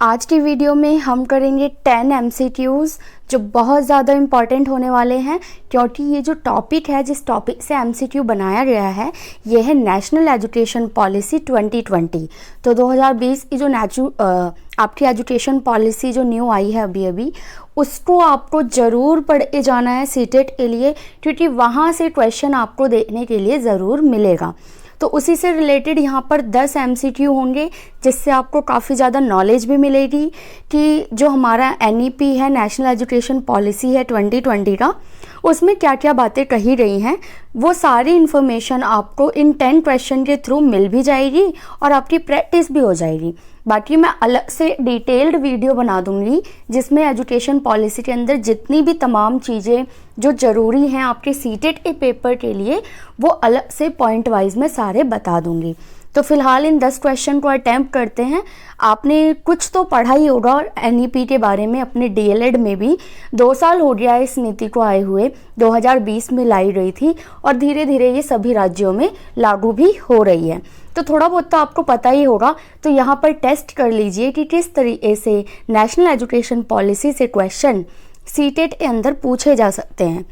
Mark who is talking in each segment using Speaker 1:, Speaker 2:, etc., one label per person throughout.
Speaker 1: आज की वीडियो में हम करेंगे 10 MCQs जो बहुत ज़्यादा इम्पॉर्टेंट होने वाले हैं, क्योंकि ये जो टॉपिक है, जिस टॉपिक से MCQ बनाया गया है, ये है नेशनल एजुकेशन पॉलिसी 2020। तो 2020 की जो आपकी एजुकेशन पॉलिसी जो न्यू आई है अभी उसको आपको ज़रूर पढ़ के जाना है सीटेट के लिए, क्योंकि वहाँ से क्वेश्चन आपको देखने के लिए ज़रूर मिलेगा। तो उसी से रिलेटेड यहाँ पर 10 MCQ होंगे, जिससे आपको काफ़ी ज़्यादा नॉलेज भी मिलेगी कि जो हमारा NEP है, नेशनल एजुकेशन पॉलिसी है 2020 का, उसमें क्या क्या बातें कही गई हैं, वो सारी इन्फॉर्मेशन आपको इन 10 क्वेश्चन के थ्रू मिल भी जाएगी और आपकी प्रैक्टिस भी हो जाएगी। बाकी मैं अलग से डिटेल्ड वीडियो बना दूंगी जिसमें एजुकेशन पॉलिसी के अंदर जितनी भी तमाम चीज़ें जो ज़रूरी हैं आपके सीटेट के पेपर के लिए, वो अलग से पॉइंट वाइज में सारे बता दूंगी। तो फिलहाल इन 10 क्वेश्चन को अटैम्प्ट करते हैं। आपने कुछ तो पढ़ा ही होगा और NEP के बारे में अपने DLED में भी 2 साल हो गया है इस नीति को आए हुए, 2020 में लाई गई थी और धीरे धीरे ये सभी राज्यों में लागू भी हो रही है। तो थोड़ा बहुत तो आपको पता ही होगा। तो यहाँ पर टेस्ट कर लीजिए कि किस तरीके से नेशनल एजुकेशन पॉलिसी से क्वेश्चन सीटेट के अंदर पूछे जा सकते हैं।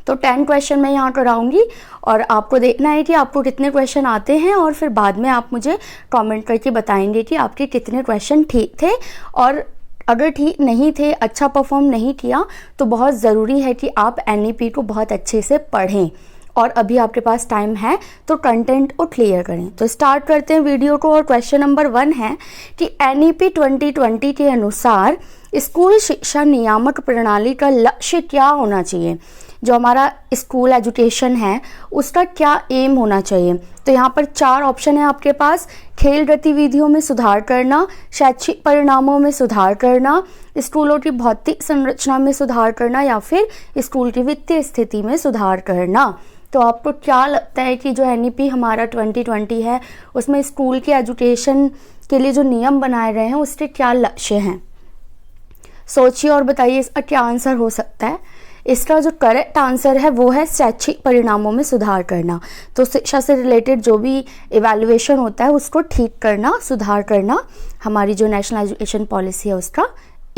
Speaker 1: तो 10 क्वेश्चन मैं यहाँ कराऊंगी और आपको देखना है कि आपको कितने क्वेश्चन आते हैं, और फिर बाद में आप मुझे कमेंट करके बताएंगे कि आपके कितने क्वेश्चन ठीक थे, और अगर ठीक नहीं थे, अच्छा परफॉर्म नहीं किया, तो बहुत ज़रूरी है कि आप NEP को बहुत अच्छे से पढ़ें और अभी आपके पास टाइम है तो कंटेंट को क्लियर करें। तो स्टार्ट करते हैं वीडियो को। और क्वेश्चन नंबर 1 है कि NEP 2020 के अनुसार स्कूल शिक्षा नियामक प्रणाली का लक्ष्य क्या होना चाहिए। जो हमारा स्कूल एजुकेशन है उसका क्या एम होना चाहिए। तो यहाँ पर 4 ऑप्शन है आपके पास: खेल गतिविधियों में सुधार करना, शैक्षिक परिणामों में सुधार करना, स्कूलों की भौतिक संरचना में सुधार करना, या फिर स्कूल की वित्तीय स्थिति में सुधार करना। तो आपको क्या लगता है कि जो NEP हमारा 2020 है उसमें स्कूल के एजुकेशन के लिए जो नियम बनाए गए हैं उसके क्या लक्ष्य हैं? सोचिए और बताइए इसका क्या आंसर हो सकता है। इसका जो करेक्ट आंसर है वो है शैक्षिक परिणामों में सुधार करना। तो शिक्षा से रिलेटेड जो भी इवैल्यूएशन होता है उसको ठीक करना, सुधार करना हमारी जो नेशनल एजुकेशन पॉलिसी है उसका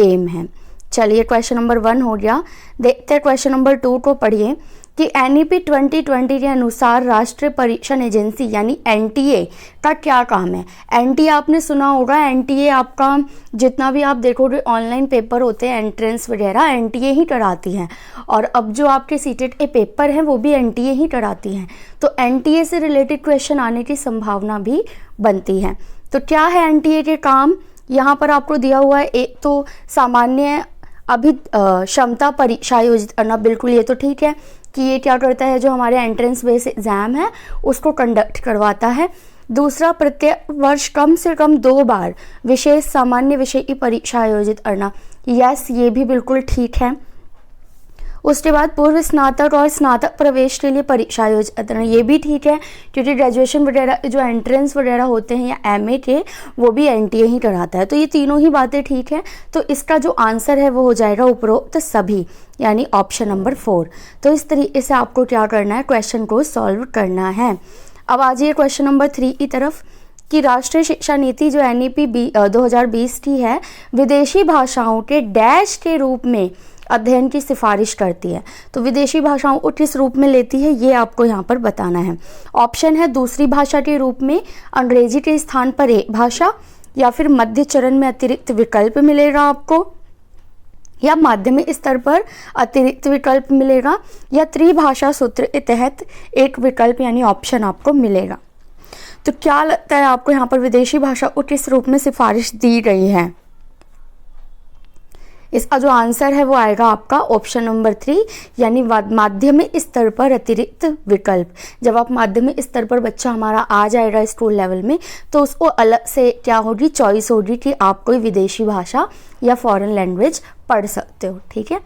Speaker 1: एम है। चलिए, क्वेश्चन नंबर 1 हो गया। देखते हैं क्वेश्चन नंबर 2 को। पढ़िए कि NEP 2020 के अनुसार राष्ट्रीय परीक्षण एजेंसी यानी NTA का क्या काम है। NTA आपने सुना होगा। NTA आपका जितना भी आप देखोगे ऑनलाइन पेपर होते हैं, एंट्रेंस वगैरह, NTA ही कराती हैं, और अब जो आपके सीटेट के पेपर हैं वो भी NTA ही कराती हैं। तो NTA से रिलेटेड क्वेश्चन आने की संभावना भी बनती है। तो क्या है NTA के काम? यहाँ पर आपको दिया हुआ है एक तो सामान्य क्षमता परीक्षा आयोजित करना। बिल्कुल, ये तो ठीक है कि ये क्या करता है, जो हमारे एंट्रेंस बेस एग्जाम है उसको कंडक्ट करवाता है। दूसरा, प्रत्येक वर्ष कम से कम 2 बार विशेष सामान्य विषय की परीक्षा आयोजित करना। यस, ये भी बिल्कुल ठीक है। उसके बाद पूर्व स्नातक और स्नातक प्रवेश के लिए परीक्षा आयोजित करना, ये भी ठीक है, क्योंकि ग्रेजुएशन वगैरह जो एंट्रेंस वगैरह होते हैं या MA के, वो भी NTA ही कराता है। तो ये तीनों ही बातें ठीक है। तो इसका जो आंसर है वो हो जाएगा उपरोक्त सभी, यानी ऑप्शन नंबर 4। तो इस तरीके से आपको क्या करना है, क्वेश्चन को सॉल्व करना है। अब आ जाइए क्वेश्चन नंबर 3 की तरफ कि राष्ट्रीय शिक्षा नीति जो NEP 2020 की है, विदेशी भाषाओं के डैश के रूप में अध्ययन की सिफारिश करती है। तो विदेशी भाषाओं को किस रूप में लेती है ये आपको यहाँ पर बताना है। ऑप्शन है दूसरी भाषा के रूप में, अंग्रेजी के स्थान पर एक भाषा, या फिर मध्य चरण में अतिरिक्त विकल्प मिलेगा आपको, या माध्यमिक स्तर पर अतिरिक्त विकल्प मिलेगा, या त्रिभाषा सूत्र के तहत एक विकल्प यानी ऑप्शन आपको मिलेगा। तो क्या लगता है आपको यहाँ पर विदेशी भाषा को किस रूप में सिफारिश दी गई है? इसका जो आंसर है वो आएगा आपका ऑप्शन नंबर 3, यानी माध्यमिक स्तर पर अतिरिक्त विकल्प। जब आप माध्यमिक स्तर पर बच्चा हमारा आ जाएगा स्कूल लेवल में, तो उसको अलग से क्या होगी, चॉइस होगी कि आप कोई विदेशी भाषा या फॉरेन लैंग्वेज पढ़ सकते हो। ठीक है,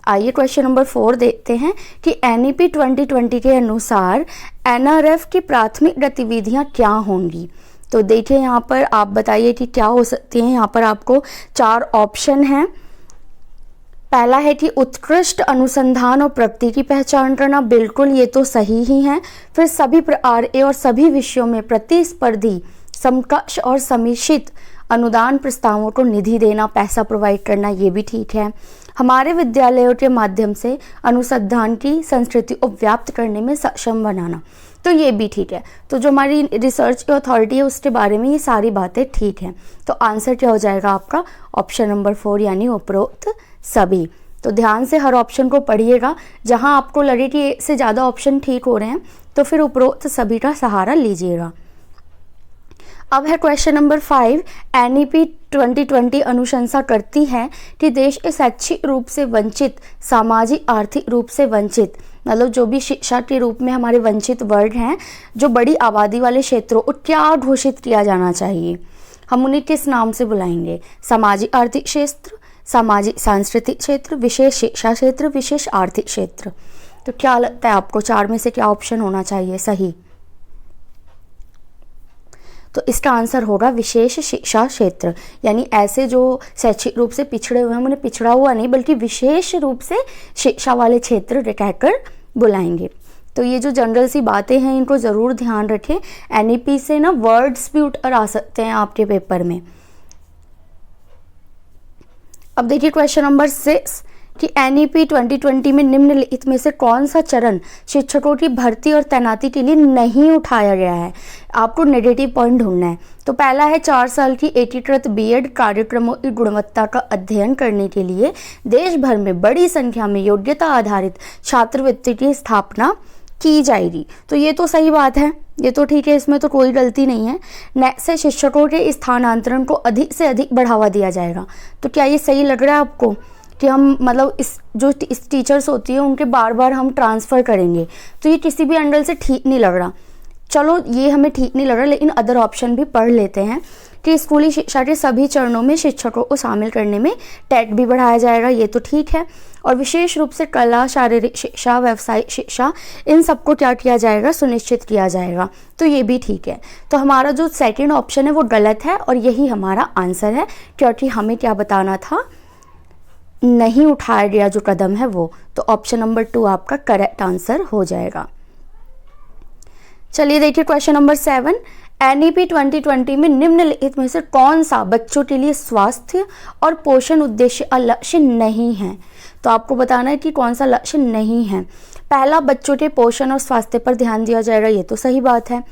Speaker 1: आइए क्वेश्चन नंबर 4 देखते हैं कि NEP 2020 के अनुसार NRF की प्राथमिक गतिविधियां क्या होंगी। तो देखिए यहाँ पर आप बताइए कि क्या हो सकती हैं। यहाँ पर आपको 4 ऑप्शन हैं। पहला है कि उत्कृष्ट अनुसंधान और प्रगति की पहचान करना। बिल्कुल, ये तो सही ही है। फिर सभी RA और सभी विषयों में प्रतिस्पर्धी, समकक्ष और समीक्षित अनुदान प्रस्तावों को निधि देना, पैसा प्रोवाइड करना, ये भी ठीक है। हमारे विद्यालयों के माध्यम से अनुसंधान की संस्कृति को व्याप्त करने में सक्षम बनाना, तो ये भी ठीक है। तो जो हमारी रिसर्च की अथॉरिटी है उसके बारे में ये सारी बातें ठीक हैं। तो आंसर क्या हो जाएगा आपका? ऑप्शन नंबर 4 यानी उपरोक्त सभी। तो ध्यान से हर ऑप्शन को पढ़िएगा, जहां आपको लगे कि एक से ज़्यादा ऑप्शन ठीक हो रहे हैं तो फिर उपरोक्त सभी का सहारा लीजिएगा। अब है क्वेश्चन नंबर 5। NEP 2020 अनुशंसा करती है कि देश के शैक्षिक रूप से वंचित, सामाजिक आर्थिक रूप से वंचित, मतलब जो भी शिक्षा के रूप में हमारे वंचित वर्ग हैं, जो बड़ी आबादी वाले क्षेत्रों को क्या घोषित किया जाना चाहिए? हम उन्हें किस नाम से बुलाएंगे? सामाजिक आर्थिक क्षेत्र, सामाजिक सांस्कृतिक क्षेत्र, विशेष शिक्षा क्षेत्र, विशेष आर्थिक क्षेत्र। तो क्या लगता है आपको, 4 में से क्या ऑप्शन होना चाहिए सही? तो इसका आंसर होगा विशेष शिक्षा क्षेत्र, यानी ऐसे जो शैक्षिक रूप से पिछड़े हुए हैं उन्हें पिछड़ा हुआ नहीं बल्कि विशेष रूप से शिक्षा वाले क्षेत्र कहकर बुलाएंगे। तो ये जो जनरल सी बातें हैं इनको ज़रूर ध्यान रखें। NEP से ना वर्ड्स भी उठ कर आ सकते हैं आपके पेपर में। अब देखिए क्वेश्चन नंबर 6 कि NEP 2020 में निम्नलिखित में से कौन सा चरण शिक्षकों की भर्ती और तैनाती के लिए नहीं उठाया गया है? आपको नेगेटिव पॉइंट ढूंढना है। तो पहला है 4 साल की एकीकृत B.Ed कार्यक्रमों की गुणवत्ता का अध्ययन करने के लिए देश भर में बड़ी संख्या में योग्यता आधारित छात्रवृत्ति की स्थापना की जाएगी। तो ये तो सही बात है, ये तो ठीक है, इसमें तो कोई गलती नहीं है। नेक्स्ट से शिक्षकों के स्थानांतरण को अधिक से अधिक बढ़ावा दिया जाएगा। तो क्या ये सही लग रहा है आपको कि हम मतलब इस टीचर्स होती है उनके बार बार हम ट्रांसफ़र करेंगे? तो ये किसी भी एंगल से ठीक नहीं लग रहा। चलो ये हमें ठीक नहीं लग रहा, लेकिन अदर ऑप्शन भी पढ़ लेते हैं कि स्कूली शिक्षा के सभी चरणों में शिक्षकों को शामिल करने में टैग भी बढ़ाया जाएगा, ये तो ठीक है। और विशेष रूप से कला, शारीरिक शिक्षा, व्यावसायिक शिक्षा, इन सबको क्या किया जाएगा? सुनिश्चित किया जाएगा। तो ये भी ठीक है। तो हमारा जो सेकंड ऑप्शन है वो गलत है और यही हमारा आंसर है, क्योंकि हमें क्या बताना था? नहीं उठाया गया जो कदम है वो। तो ऑप्शन नंबर 2 आपका करेक्ट आंसर हो जाएगा। चलिए देखिए क्वेश्चन नंबर 7। NEP 2020 में निम्नलिखित में से कौन सा बच्चों के लिए स्वास्थ्य और पोषण उद्देश्य लक्ष्य नहीं है? तो आपको बताना है कि कौन सा लक्ष्य नहीं है। पहला, बच्चों के पोषण और स्वास्थ्य पर ध्यान दिया जाएगा, ये तो सही बात है।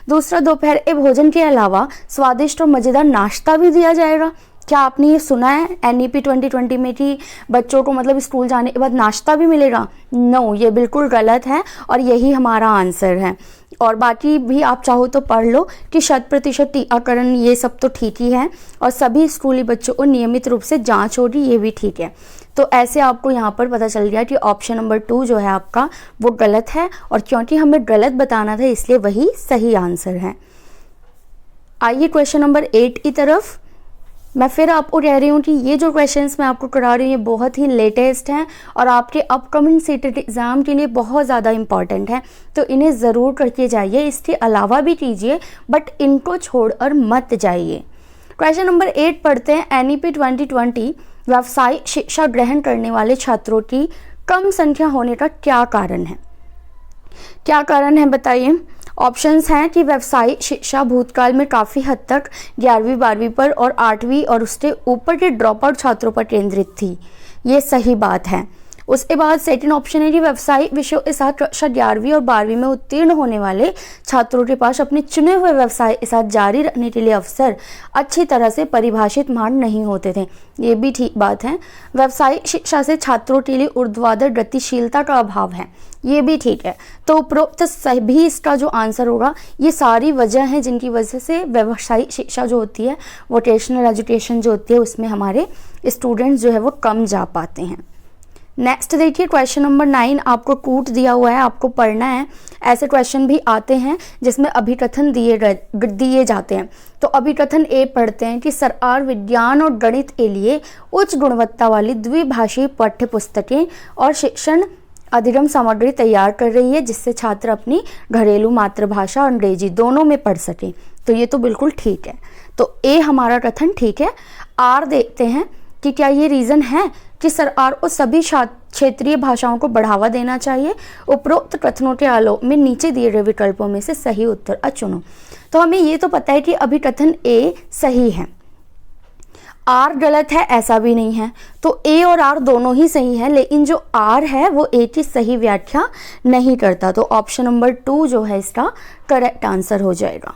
Speaker 1: दूसरा, दोपहर के भोजन के अलावा स्वादिष्ट और मज़ेदार नाश्ता भी दिया जाएगा। क्या आपने ये सुना है NEP 2020 में कि बच्चों को मतलब स्कूल जाने के बाद नाश्ता भी मिलेगा? नो, ये बिल्कुल गलत है और यही हमारा आंसर है। और बाकी भी आप चाहो तो पढ़ लो कि 100% टीकाकरण, ये सब तो ठीक ही है, और सभी स्कूली बच्चों को नियमित रूप से जांच होगी, ये भी ठीक है। तो ऐसे आपको यहाँ पर पता चल गया कि ऑप्शन नंबर 2 जो है आपका वो गलत है, और क्योंकि हमें गलत बताना था इसलिए वही सही आंसर है। आइए क्वेश्चन नंबर 8 की तरफ। मैं फिर आपको कह रही हूँ कि ये जो क्वेश्चंस मैं आपको करा रही हूँ ये बहुत ही लेटेस्ट हैं और आपके अपकमिंग सीटेट एग्ज़ाम के लिए बहुत ज़्यादा इंपॉर्टेंट है, तो इन्हें ज़रूर करके जाइए। इसके अलावा भी कीजिए, बट इनको छोड़कर मत जाइए। क्वेश्चन नंबर 8 पढ़ते हैं। NEP 2020 व्यावसायिक शिक्षा ग्रहण करने वाले छात्रों की कम संख्या होने का क्या कारण है? क्या कारण है बताइए। ऑप्शंस हैं कि व्यावसायिक शिक्षा भूतकाल में काफ़ी हद तक 11वीं 12वीं पर और 8वीं और उससे ऊपर के ड्रॉप आउट छात्रों पर केंद्रित थी, ये सही बात है। उसके बाद सेकंड ऑप्शन है कि व्यावसायिक विषयों के साथ कक्षा 11वीं और 12वीं में उत्तीर्ण होने वाले छात्रों के पास अपने चुने हुए व्यवसाय के साथ जारी रखने के लिए अवसर अच्छी तरह से परिभाषित मान नहीं होते थे, ये भी ठीक बात है। व्यावसायिक शिक्षा से छात्रों के लिए ऊर्ध्वाधर गतिशीलता का अभाव है, ये भी ठीक है। तो उपरोक्त सभी इसका जो आंसर होगा, ये सारी वजह हैं जिनकी वजह से व्यावसायिक शिक्षा जो होती है, वोकेशनल एजुकेशन जो होती है, उसमें हमारे स्टूडेंट्स जो है वो कम जा पाते हैं। नेक्स्ट देखिए क्वेश्चन नंबर 9 आपको कूट दिया हुआ है, आपको पढ़ना है। ऐसे क्वेश्चन भी आते हैं जिसमें अभिकथन दिए जाते हैं। तो अभिकथन ए पढ़ते हैं कि सरकार विज्ञान और गणित के लिए उच्च गुणवत्ता वाली द्विभाषी पाठ्य पुस्तकें और शिक्षण अधिगम सामग्री तैयार कर रही है, जिससे छात्र अपनी घरेलू मातृभाषा और अंग्रेजी दोनों में पढ़ सकें। तो ये तो बिल्कुल ठीक है। तो ए हमारा कथन ठीक है। आर देखते हैं कि क्या ये रीज़न है कि सरकार को सभी क्षेत्रीय भाषाओं को बढ़ावा देना चाहिए। उपरोक्त कथनों के आलोक में नीचे दिए गए विकल्पों में से सही उत्तर चुनो। तो हमें ये तो पता है कि अभिकथन ए सही है, आर गलत है ऐसा भी नहीं है, तो ए और आर दोनों ही सही है, लेकिन जो आर है वो ए की सही व्याख्या नहीं करता। तो ऑप्शन नंबर 2 जो है इसका करेक्ट आंसर हो जाएगा।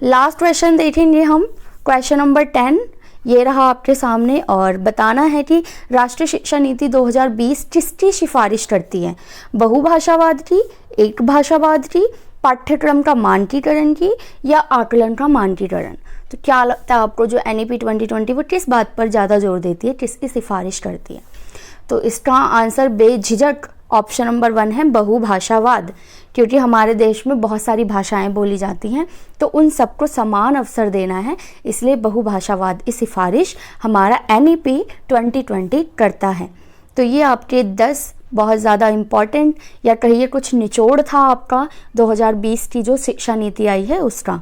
Speaker 1: लास्ट क्वेश्चन देखेंगे हम, क्वेश्चन नंबर 10 ये रहा आपके सामने, और बताना है कि राष्ट्रीय शिक्षा नीति 2020 किसकी सिफारिश करती है? बहुभाषावाद की, एक भाषावाद की, पाठ्यक्रम का मानकीकरण की, या आकलन का मानकीकरण? तो क्या लगता है आपको, जो NEP 2020 वो किस बात पर ज़्यादा जोर देती है, किसकी सिफारिश करती है? तो इसका आंसर बेझिझक ऑप्शन नंबर 1 है, बहुभाषावाद। क्योंकि हमारे देश में बहुत सारी भाषाएं बोली जाती हैं, तो उन सबको समान अवसर देना है, इसलिए बहुभाषावाद की सिफारिश हमारा NEP 2020 करता है। तो ये आपके 10 बहुत ज़्यादा इम्पॉर्टेंट, या कहिए कुछ निचोड़ था आपका 2020 की जो शिक्षा नीति आई है उसका।